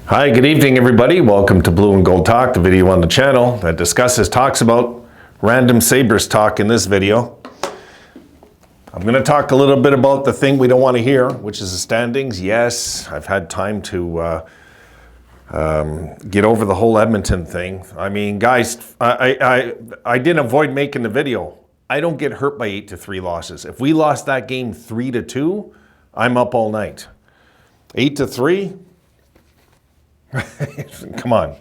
Hi, good evening everybody. Welcome to Blue and Gold Talk, the video on the channel that talks about random Sabres talk in this video. I'm going to talk a little bit about the thing we don't want to hear, which is the standings. Yes, I've had time to get over the whole Edmonton thing. I mean, guys, I didn't avoid making the video. I don't get hurt by 8-3 losses. If we lost that game 3-2, I'm up all night. 8-3? Come on.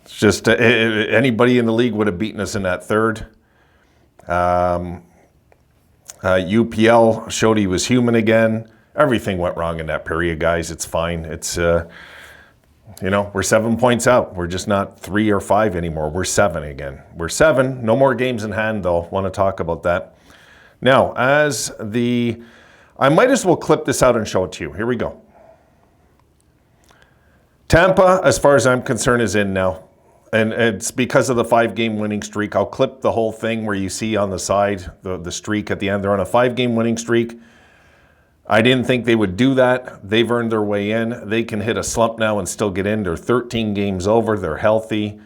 It's just anybody in the league would have beaten us in that third. UPL showed he was human again. Everything went wrong in that period, guys. It's fine. It's, we're 7 points out. We're just not 3 or 5 anymore. We're 7 again. We're 7. No more games in hand, though. Want to talk about that. Now, I might as well clip this out and show it to you. Here we go. Tampa, as far as I'm concerned, is in now. And it's because of the 5-game winning streak. I'll clip the whole thing where you see on the side, the streak at the end. They're on a 5-game winning streak. I didn't think they would do that. They've earned their way in. They can hit a slump now and still get in. They're 13 games over. They're healthy.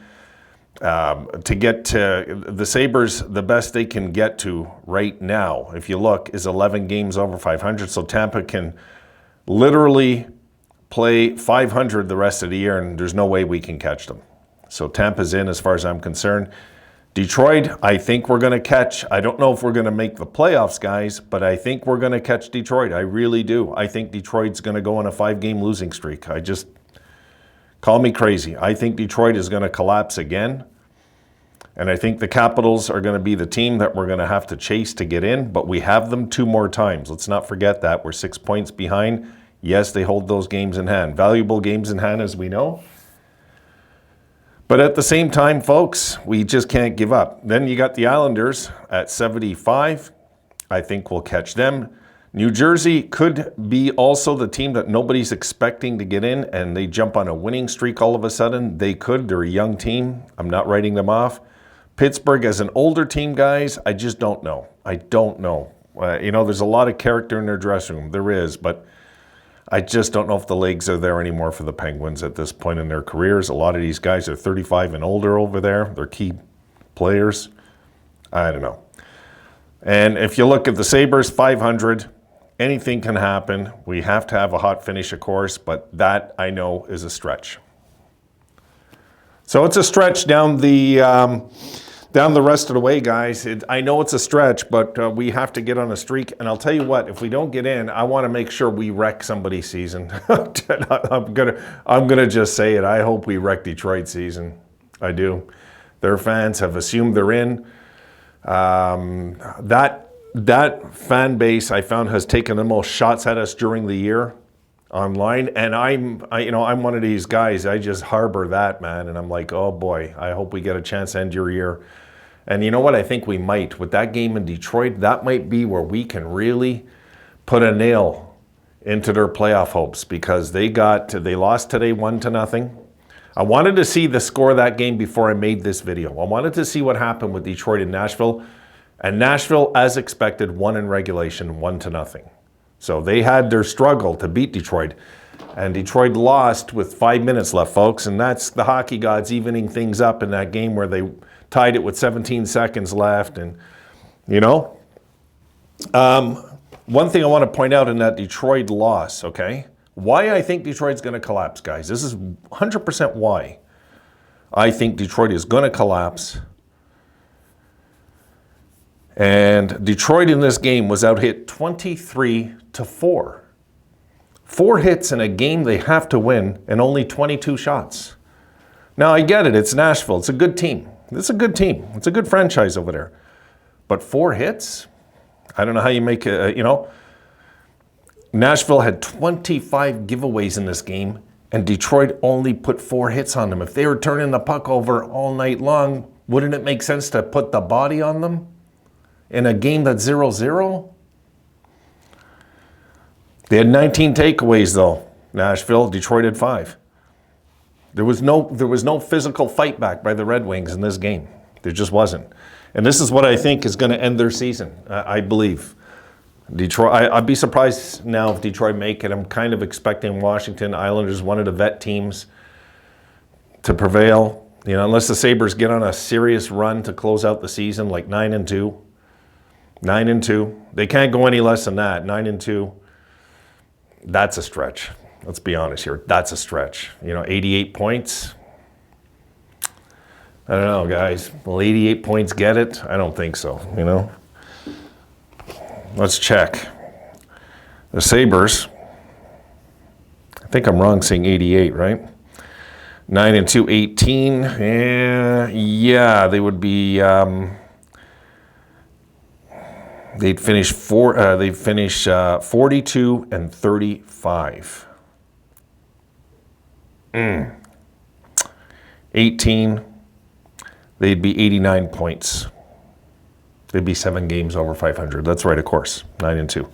To get to the Sabres, the best they can get to right now, if you look, is 11 games over 500. So Tampa can literally play 500 the rest of the year, and there's no way we can catch them. So Tampa's in as far as I'm concerned. Detroit, I think we're going to catch. I don't know if we're going to make the playoffs, guys, but I think we're going to catch Detroit. I really do. I think Detroit's going to go on a 5-game losing streak. Call me crazy. I think Detroit is going to collapse again. And I think the Capitals are going to be the team that we're going to have to chase to get in, but we have them 2 more times. Let's not forget that. We're 6 points behind. Yes, they hold those games in hand. Valuable games in hand, as we know. But at the same time, folks, we just can't give up. Then you got the Islanders at 75. I think we'll catch them. New Jersey could be also the team that nobody's expecting to get in, and they jump on a winning streak all of a sudden. They could. They're a young team. I'm not writing them off. Pittsburgh as an older team, guys, I just don't know. I don't know. There's a lot of character in their dressing room. There is, but I just don't know if the legs are there anymore for the Penguins at this point in their careers. A lot of these guys are 35 and older over there. They're key players. I don't know. And if you look at the Sabres, 500, anything can happen. We have to have a hot finish, of course, but that, I know, is a stretch. So it's a stretch down the rest of the way, guys. I know it's a stretch, but we have to get on a streak. And I'll tell you what, if we don't get in, I want to make sure we wreck somebody's season. I'm gonna just say it. I hope we wreck Detroit's season. I do. Their fans have assumed they're in. That fan base, I found, has taken the most shots at us during the year online, and I'm one of these guys. I just harbor that, man, and I'm like, oh boy, I hope we get a chance to end your year. And you know what? I think we might. With that game in Detroit, that might be where we can really put a nail into their playoff hopes, because they lost today 1-0. I wanted to see the score of that game before I made this video. I wanted to see what happened with Detroit and Nashville. And Nashville, as expected, won in regulation 1-0. So they had their struggle to beat Detroit. And Detroit lost with 5 minutes left, folks. And that's the hockey gods evening things up in that game where they tied it with 17 seconds left. And, one thing I want to point out in that Detroit loss, okay? Why I think Detroit's going to collapse, guys. This is 100% why I think Detroit is going to collapse. And Detroit in this game was out hit 23-4. 4 hits in a game they have to win and only 22 shots. Now, I get it. It's Nashville. It's a good team. It's a good team. It's a good franchise over there. But 4 hits? I don't know how you make it, Nashville had 25 giveaways in this game, and Detroit only put 4 hits on them. If they were turning the puck over all night long, wouldn't it make sense to put the body on them in a game that's 0-0? They had 19 takeaways, though. Nashville, Detroit had 5. There was no physical fight back by the Red Wings in this game. There just wasn't. And this is what I think is going to end their season, I believe. Detroit, I'd be surprised now if Detroit make it. I'm kind of expecting Washington. Islanders, one of the vet teams, to prevail. Unless the Sabres get on a serious run to close out the season, like 9-2. 9-2. They can't go any less than that. 9-2. That's a stretch. Let's be honest here. That's a stretch. 88 points. I don't know, guys. Will 88 points get it? I don't think so, Let's check. The Sabres, I think I'm wrong saying 88, right? 9-2, 18. Yeah, they would be. They'd finish 42 and 35. 18. They'd be 89 points. They'd be 7 games over 500. That's right, of course. 9-2.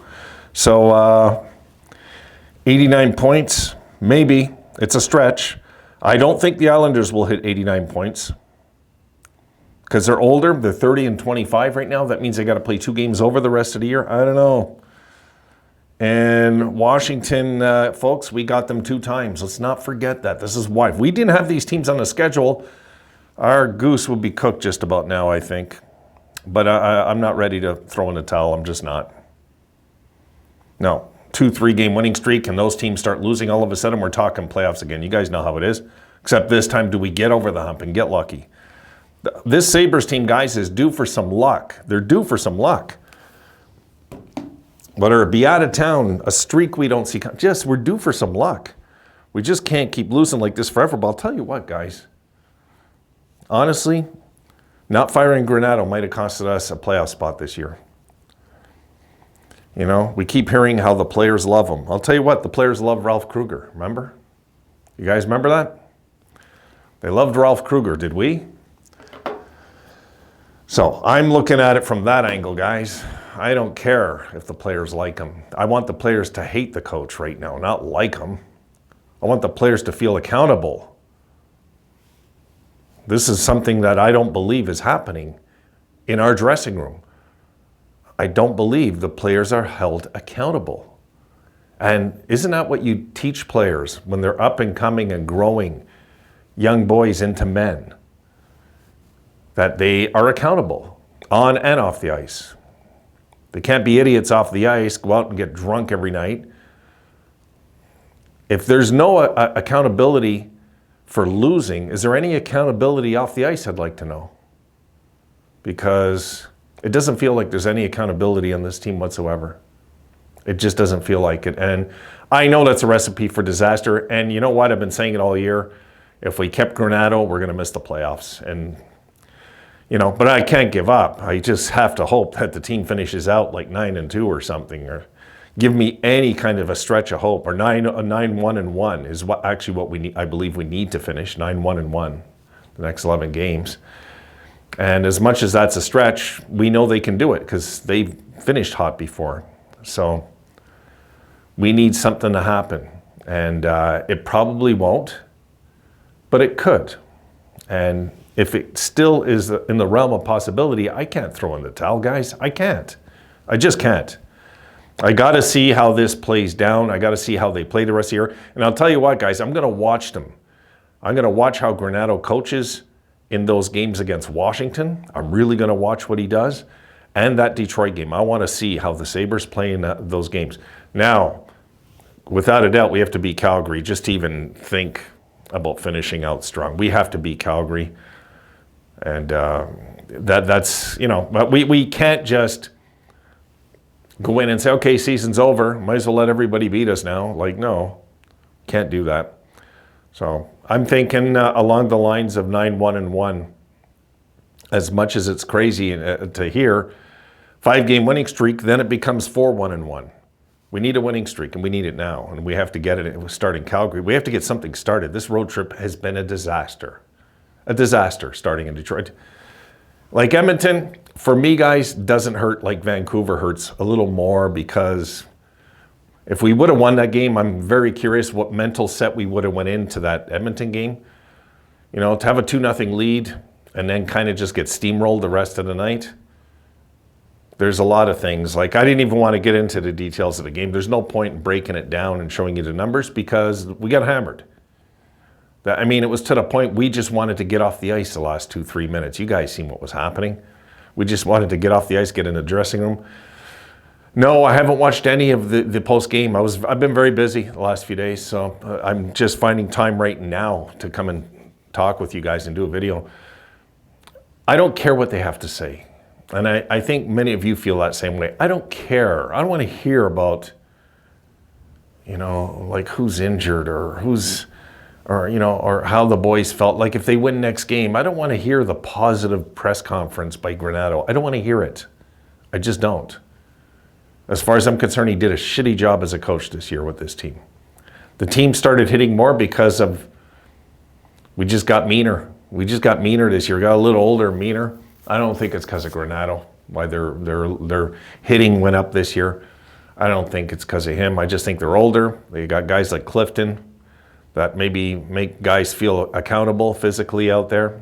So 89 points, maybe. It's a stretch. I don't think the Islanders will hit 89 points because they're older. They're 30 and 25 right now. That means they got to play 2 games over the rest of the year. I don't know. And Washington, folks, we got them 2 times. Let's not forget that. This is why. If we didn't have these teams on the schedule, our goose would be cooked just about now, I think. But I'm not ready to throw in the towel. I'm just not. No. 2-3 game winning streak, and those teams start losing all of a sudden, we're talking playoffs again. You guys know how it is. Except this time, do we get over the hump and get lucky? This Sabres team, guys, is due for some luck. They're due for some luck. Whether it be out of town, a streak we don't see. We're due for some luck. We just can't keep losing like this forever. But I'll tell you what, guys. Honestly, not firing Granato might have costed us a playoff spot this year. We keep hearing how the players love him. I'll tell you what, the players love Ralph Kruger. Remember? You guys remember that? They loved Ralph Kruger, did we? So I'm looking at it from that angle, guys. I don't care if the players like him. I want the players to hate the coach right now, not like him. I want the players to feel accountable. This is something that I don't believe is happening in our dressing room. I don't believe the players are held accountable. And isn't that what you teach players when they're up and coming and growing young boys into men? That they are accountable on and off the ice. They can't be idiots off the ice, go out and get drunk every night. If there's no accountability for losing, is there any accountability off the ice? I'd like to know. Because it doesn't feel like there's any accountability on this team whatsoever. It just doesn't feel like it. And I know that's a recipe for disaster. And you know what? I've been saying it all year. If we kept Granato, we're going to miss the playoffs. And, but I can't give up. I just have to hope that the team finishes out like 9-2 or something, or give me any kind of a stretch of hope. Or 9-1-1 is what we need. I believe we need to finish 9-1-1 the next 11 games. And as much as that's a stretch, we know they can do it because they've finished hot before. So we need something to happen. And it probably won't, but it could. And if it still is in the realm of possibility, I can't throw in the towel, guys. I can't. I just can't. I got to see how this plays down. I got to see how they play the rest of the year. And I'll tell you what, guys, I'm going to watch them. I'm going to watch how Granato coaches in those games against Washington. I'm really going to watch what he does. And that Detroit game. I want to see how the Sabres play in those games. Now, without a doubt, we have to beat Calgary just to even think about finishing out strong. We have to beat Calgary. And that's, but we can't just go in and say, okay, season's over. Might as well let everybody beat us now. Like, no, can't do that. So I'm thinking along the lines of 9-1-1. As much as it's crazy to hear, 5-game winning streak, then it becomes 4-1-1. We need a winning streak, and we need it now. And we have to get it starting Calgary. We have to get something started. This road trip has been a disaster. A disaster starting in Detroit. Like Edmonton, for me, guys, doesn't hurt like Vancouver hurts a little more, because if we would have won that game, I'm very curious what mental set we would have went into that Edmonton game. To have a 2-0 lead and then kind of just get steamrolled the rest of the night. there's a lot of things. Like, I didn't even want to get into the details of the game. There's no point in breaking it down and showing you the numbers because we got hammered. I mean, it was to the point we just wanted to get off the ice the last 2-3 minutes. You guys seen what was happening. We just wanted to get off the ice, get in the dressing room. No, I haven't watched any of the post-game. I've been very busy the last few days, so I'm just finding time right now to come and talk with you guys and do a video. I don't care what they have to say. And I think many of you feel that same way. I don't care. I don't want to hear about, like who's injured or or how the boys felt. Like if they win next game, I don't want to hear the positive press conference by Granato. I don't want to hear it. I just don't. As far as I'm concerned, he did a shitty job as a coach this year with this team. The team started hitting more because we just got meaner. We just got meaner this year. Got a little older, meaner. I don't think it's because of Granato why their hitting went up this year. I don't think it's because of him. I just think they're older. They got guys like Clifton that maybe make guys feel accountable physically out there.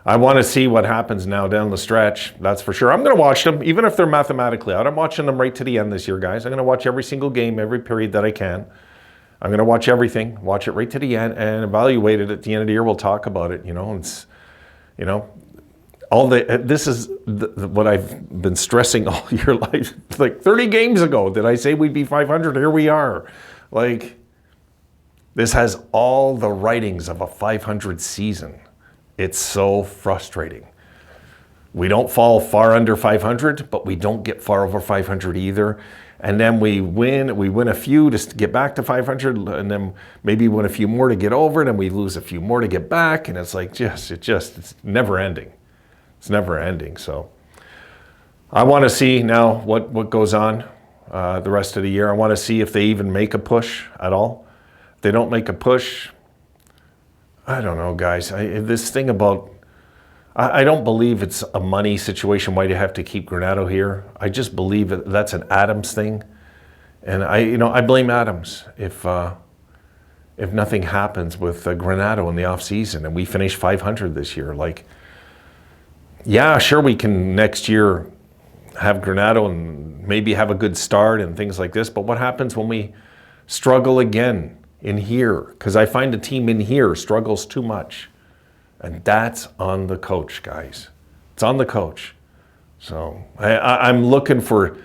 I want to see what happens now down the stretch, that's for sure. I'm going to watch them, even if they're mathematically out. I'm watching them right to the end this year, guys. I'm going to watch every single game, every period that I can. I'm going to watch everything, watch it right to the end, and evaluate it at the end of the year. We'll talk about it, This is what I've been stressing all year life. Like 30 games ago, did I say we'd be 500? Here we are. Like, this has all the writings of a 500 season. It's so frustrating. We don't fall far under 500, but we don't get far over 500 either. And then we win a few to get back to 500, and then maybe win a few more to get over, and then we lose a few more to get back, and it's like it's never ending. It's never ending. So I want to see now what goes on the rest of the year. I want to see if they even make a push at all. If they don't make a push, I don't know, guys. This thing about, I don't believe it's a money situation why you have to keep Granato here. I just believe that's an Adams thing. And I blame Adams if nothing happens with Granato in the offseason and we finish 500 this year. Like, yeah, sure, we can next year have Granato and maybe have a good start and things like this, but what happens when we struggle again in here? Because I find the team in here struggles too much. And that's on the coach, guys. It's on the coach. So I'm looking for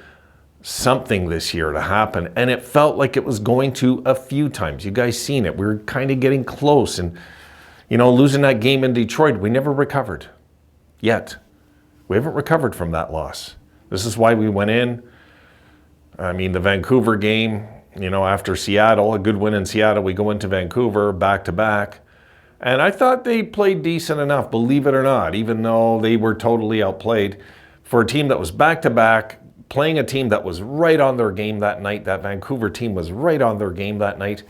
something this year to happen. And it felt like it was going to a few times. You guys seen it. We were kind of getting close. And, losing that game in Detroit, we never recovered yet. We haven't recovered from that loss. This is why we went in. I mean, the Vancouver game, after Seattle, a good win in Seattle, we go into Vancouver back-to-back. And I thought they played decent enough, believe it or not, even though they were totally outplayed. For a team that was back-to-back, playing a team that was right on their game that night, that Vancouver team was right on their game that night.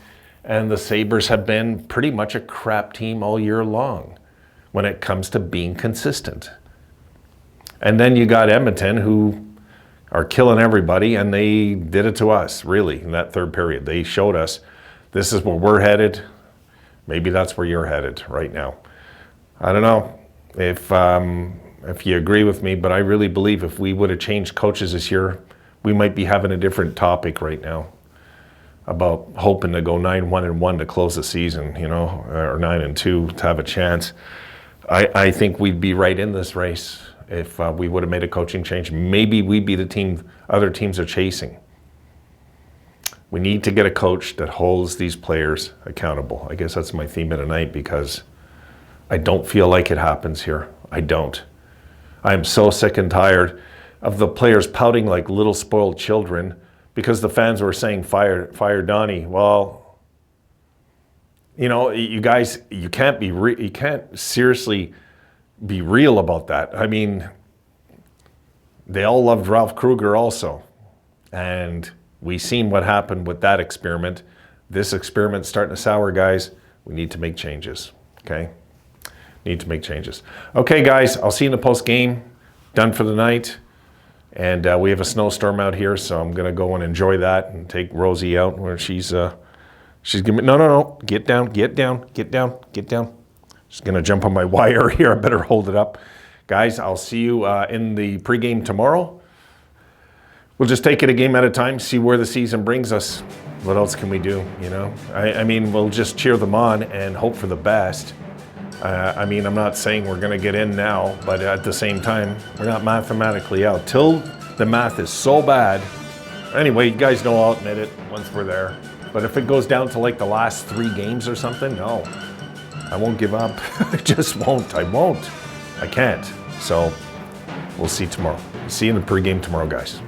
And the Sabres have been pretty much a crap team all year long when it comes to being consistent. And then you got Edmonton, who are killing everybody, and they did it to us, really, in that third period. They showed us this is where we're headed. Maybe that's where you're headed right now. I don't know if you agree with me, but I really believe if we would have changed coaches this year, we might be having a different topic right now about hoping to go 9-1-1 to close the season, or 9-2 to have a chance. I think we'd be right in this race if we would have made a coaching change. Maybe we'd be the team other teams are chasing. We need to get a coach that holds these players accountable. I guess that's my theme of tonight, because I don't feel like it happens here. I don't. I'm so sick and tired of the players pouting like little spoiled children because the fans were saying fire Donnie. Well, you guys, you can't seriously be real about that. I mean, they all loved Ralph Kruger also. And we seen what happened with that experiment. This experiment's starting to sour, guys. We need to make changes, okay? Need to make changes. Okay, guys, I'll see you in the post-game. Done for the night. And we have a snowstorm out here, so I'm going to go and enjoy that and take Rosie out where she's giving me, no. Get down. She's going to jump on my wire here. I better hold it up. Guys, I'll see you in the pregame tomorrow. we'll just take it a game at a time, see where the season brings us. What else can we do, you know? I mean, we'll just cheer them on and hope for the best. I mean, I'm not saying we're going to get in now, but at the same time, we're not mathematically out. Till the math is so bad. Anyway, you guys know I'll admit it once we're there. But if it goes down to like the last 3 games or something, no. I won't give up. I just won't. I won't. I can't. So we'll see tomorrow. See you in the pregame tomorrow, guys.